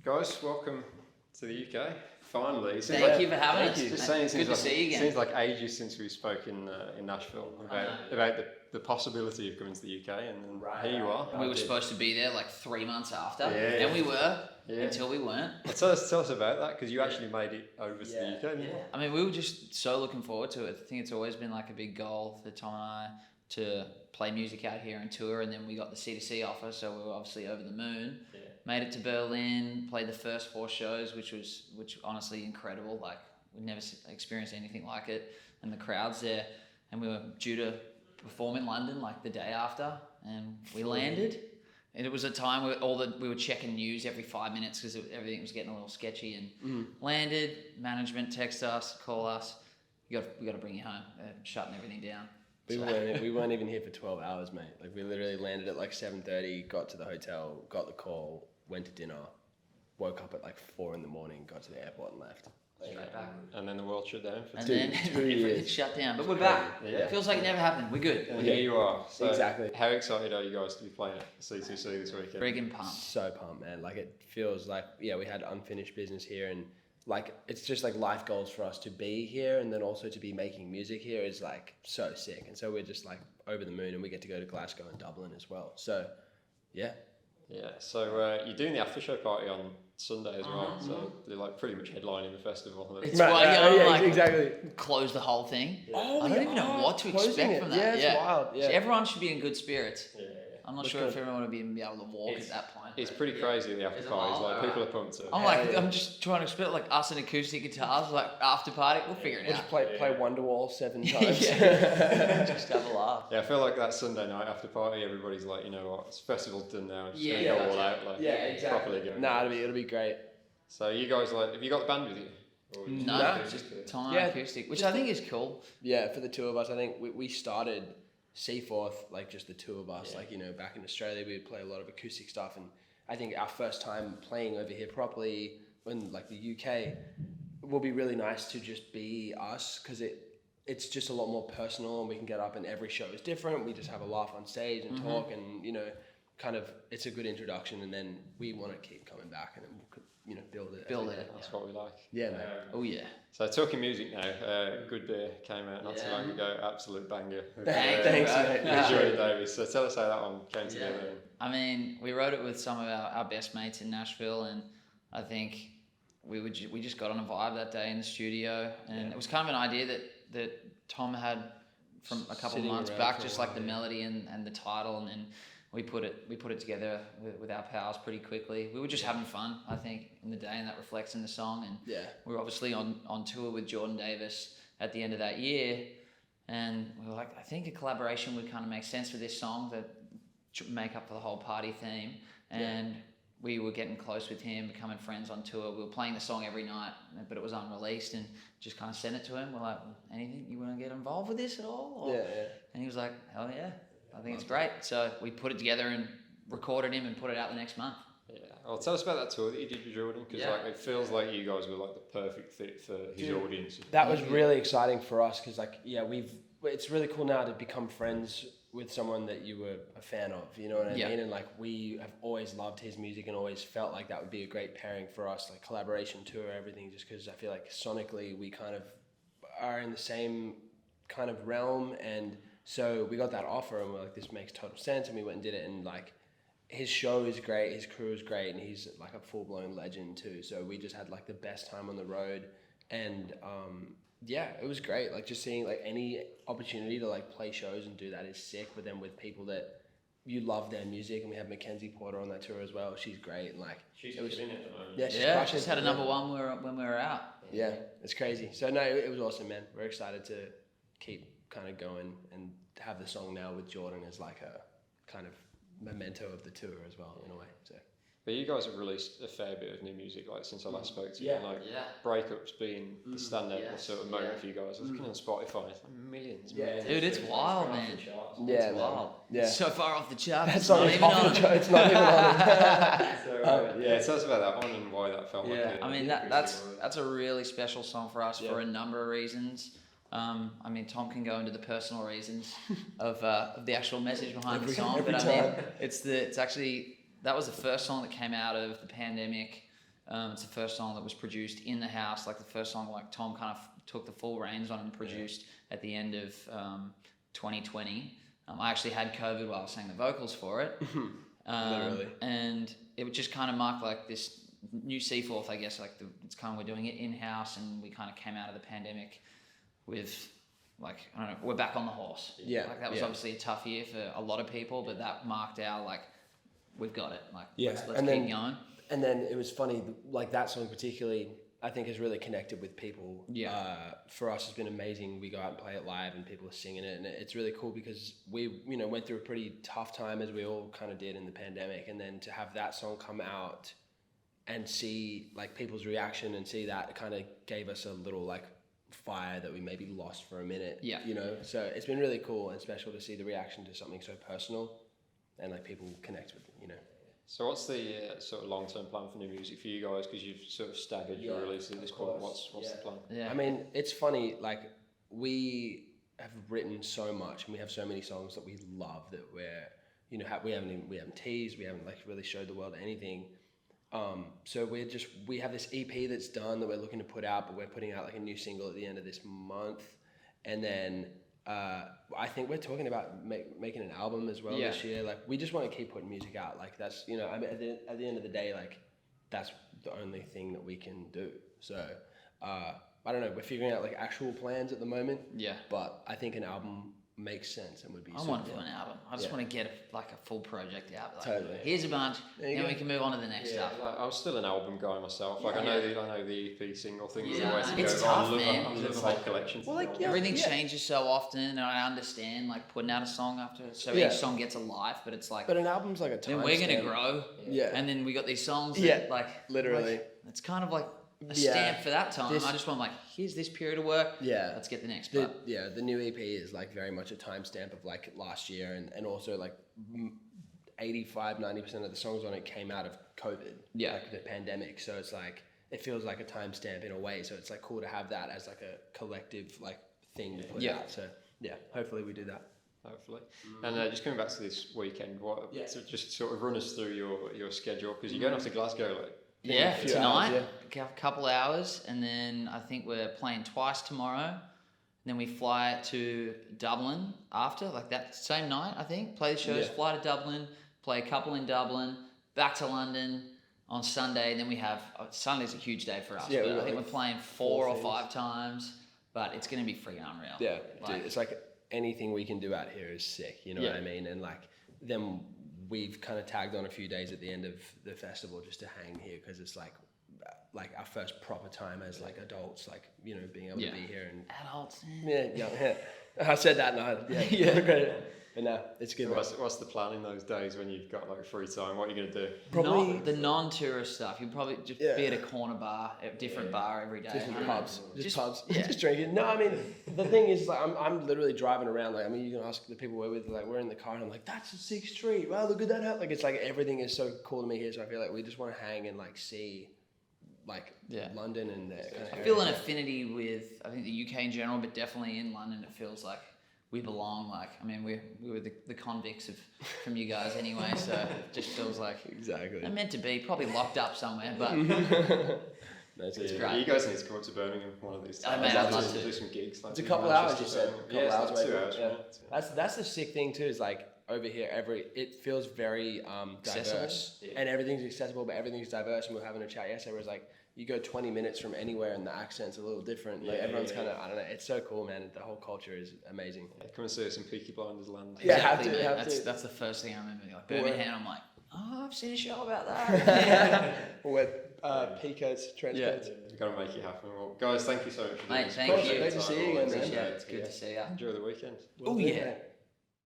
Guys, welcome to the UK. Finally. Thank you for having us. Just saying, Good to see you again. Seems like ages since we spoke in Nashville about the possibility of coming to the UK, and then here you are. We were supposed to be there like 3 months after, and we were until we weren't. Well, tell us about that, because you actually made it over to the UK. Didn't you? I mean, we were just so looking forward to it. I think it's always been like a big goal for Tom and I to play music out here and tour, and then we got the C2C offer, so we were obviously over the moon. Yeah. Made it to Berlin, played the first 4 shows, which honestly incredible. Like, we'd never experienced anything like it, and the crowds there. And we were due to perform in London like the day after, and we landed. And it was a time where we were checking news every 5 minutes because everything was getting a little sketchy. And landed, management text us, call us. We got to bring you home. They're shutting everything down. We weren't even here for 12 hours, mate. Like, we literally landed at like 7:30, got to the hotel, got the call, went to dinner, woke up at like 4 a.m, got to the airport and left. Straight back. And then the world shut down for then 2 years. It shut down. But we're back. Yeah. It feels like it never happened. We're good. And here you are. So exactly. How excited are you guys to be playing at C2C this weekend? Friggin' pumped. So pumped, man. Like, it feels like, we had unfinished business here, and like, it's just like life goals for us to be here, and then also to be making music here is like so sick. And so we're just like over the moon, and we get to go to Glasgow and Dublin as well. So, yeah. Yeah, so you're doing the after show party on Sunday as well, so they're like pretty much headlining the festival. It's like exactly. Close the whole thing. Yeah. I don't even know what to expect from that. Yeah, it's wild. Yeah. So everyone should be in good spirits. Yeah. I'm not sure if everyone would be able to walk at that point. It's pretty crazy, the after parties. Like, people are pumped to. I'm just trying to expect like us and acoustic guitars, like after party. We'll figure it out. Just play Wonderwall 7 times. Just have a laugh. Yeah, I feel like that Sunday night after party, everybody's like, you know what, this festival's done now. Just gonna go all out, like exactly. properly go. Nah, it'll be great. So you guys, like, have you got the band with you? No, just Tom and acoustic, which I think is cool. Yeah, for the two of us, I think we started Seaforth, like just the two of us, like, back in Australia, we would play a lot of acoustic stuff, and I think our first time playing over here properly in like the UK will be really nice to just be us, because it's just a lot more personal, and we can get up and every show is different. We just have a laugh on stage and talk, and kind of, it's a good introduction, and then we want to keep coming back, and then we'll build it. That's what we like. Yeah, man. Oh yeah. So talking music now, Good Beer came out not too long ago, absolute banger. Thanks, mate. Jordan Davis. So tell us how that one came together. I mean, we wrote it with some of our best mates in Nashville, and I think we just got on a vibe that day in the studio, and it was kind of an idea that Tom had from a couple of months back, just like the melody and the title, and then we put it together with our pals pretty quickly. We were just having fun, I think, in the day, and that reflects in the song. And we were obviously on tour with Jordan Davis at the end of that year, and we were like, I think a collaboration would kind of make sense for this song to make up for the whole party theme. And we were getting close with him, becoming friends on tour. We were playing the song every night, but it was unreleased, and just kind of sent it to him. We're like, anything, you want to get involved with this at all? And he was like, hell yeah. I think it's great. So we put it together and recorded him and put it out the next month. Yeah. Well, tell us about that tour that you did with Jordan, because like, it feels like you guys were like the perfect fit for his audience. That was really exciting for us, because it's really cool now to become friends with someone that you were a fan of, you know what I mean? And like, we have always loved his music and always felt like that would be a great pairing for us, like collaboration tour, everything, just because I feel like sonically we kind of are in the same kind of realm. And so we got that offer, and we're like, this makes total sense, and we went and did it, and like, his show is great, his crew is great, and he's like a full-blown legend too. So we just had like the best time on the road, and it was great. Like, just seeing like any opportunity to like play shows and do that is sick, but then with people that you love their music, and we have Mackenzie Porter on that tour as well. She's great, and like, she's in it at the moment. Yeah, she's had a number one when we were out. Yeah, it's crazy. So no, it was awesome, man. We're excited to keep kind of going and have the song now with Jordan as like a kind of memento of the tour as well, in a way. So, but you guys have released a fair bit of new music, like, since I last spoke to you. Like, Breakups being the standout sort of moment for you guys. I was looking on Spotify, it's like millions. Dude, it's wild, man. It's wild. Yeah. So far off the charts. It's not even on it. It's not even on it. Tell us about that one and why that felt like it. I mean, that's a really special song for us for a number of reasons. I mean, Tom can go into the personal reasons of the actual message behind the song, but I mean, it's actually, that was the first song that came out of the pandemic, It's the first song that was produced in the house, like the first song like Tom kind of took the full reins on and produced at the end of 2020. I actually had COVID while I was sang the vocals for it. Literally. And it would just kind of mark like this new Seaforth, I guess, like it's kind of, we're doing it in-house, and we kind of came out of the pandemic with like, I don't know, we're back on the horse. Yeah. Like that was obviously a tough year for a lot of people, but that marked our like, we've got it. Like, let's keep going. And then it was funny, like that song particularly, I think has really connected with people. Yeah. For us, it's been amazing. We go out and play it live, and people are singing it, and it's really cool because we, went through a pretty tough time, as we all kind of did in the pandemic, and then to have that song come out and see like people's reaction and see that, it kind of gave us a little like fire that we maybe lost for a minute. Yeah. So it's been really cool and special to see the reaction to something so personal, and like people connect with it. So what's the sort of long-term plan for new music for you guys? Because you've sort of staggered your release at this point. What's the plan? Yeah. I mean, it's funny, like we have written so much and we have so many songs that we love that we're, we haven't teased, we haven't like really showed the world anything. So we have this EP that's done that we're looking to put out, but we're putting out like a new single at the end of this month. And then I think we're talking about making an album as well this year. Like we just want to keep putting music out. Like that's, I mean, at the end of the day, like that's the only thing that we can do. So I don't know. We're figuring out like actual plans at the moment. Yeah. But I think an album makes sense and would be. I want to do an album. I just want to get a full project out. Like, totally. Here's a bunch, then we can move on to the next stuff. Like, I'm still an album guy myself. Like I know the EP single thing is the way to it's go. tough, I love the whole collection. Well, like everything changes so often, and I understand like putting out a song after, so each song gets a life, but it's like. But an album's like a time. Then we're gonna grow. Yeah. And then we got these songs. That, like literally. Like, it's kind of like a stamp for that time. I just want like, here's this period of work. Yeah. Let's get the next part. The new EP is like very much a timestamp of like last year, and also like 85-90% of the songs on it came out of COVID. Yeah. Like the pandemic. So it's like, it feels like a timestamp in a way. So it's like cool to have that as like a collective like thing to put out. So yeah, hopefully we do that. Hopefully. And just coming back to this weekend, so just sort of run us through your schedule, because you're going off to Glasgow like. Yeah, tonight, a couple hours, and then I think we're playing twice tomorrow. And then we fly to Dublin after, like that same night, I think. Play the shows, fly to Dublin, play a couple in Dublin, back to London on Sunday, and then we have, Sunday's a huge day for us, but I think we're playing 4 or 5 times, but it's going to be freaking unreal. Yeah, dude, it's like anything we can do out here is sick, you know what I mean? And like, then we've kind of tagged on a few days at the end of the festival just to hang here, because it's like our first proper time as like adults, like being able to be here and adults. Yeah. I said that, but no, it's good. So what's the plan in those days when you've got like free time? What are you gonna do? Probably the non-tourist stuff. You'd probably just be at a corner bar, a different bar every day. Different pubs, just drinking. No, I mean the thing is, like, I'm literally driving around. Like, I mean, you can ask the people we're with. Like, we're in the car, and I'm like, that's a 6th Street. Wow, look at that. Like, it's like everything is so cool to me here. So I feel like we just want to hang and like see, like London and that kind of. I feel an affinity with I think the UK in general, but definitely in London, it feels like we belong. Like, I mean, we were the convicts from you guys anyway, so it just feels like they're meant to be, probably locked up somewhere, but it's great. You guys need to come up to Birmingham one of these times. I'd love to do some gigs. Like, it's a couple hours, you said. It's like 2 hours. Yeah. That's the sick thing too. Is like over here, it feels very diverse, and everything's accessible, but everything's diverse. And we were having a chat yesterday, where it's like, you go 20 minutes from anywhere and the accent's a little different. Like everyone's kind of, I don't know, it's so cool, man. The whole culture is amazing. Come and see us in Peaky Blinders land. Yeah, exactly, that's the first thing I remember. Like Birmingham, I'm like, I've seen a show about that. With Pico's, trench coats. We've got to make it happen. Well, guys, thank you so much for doing this. Thank you. Great to see you again, man. It's good to see you. Enjoy the weekend. Oh, yeah.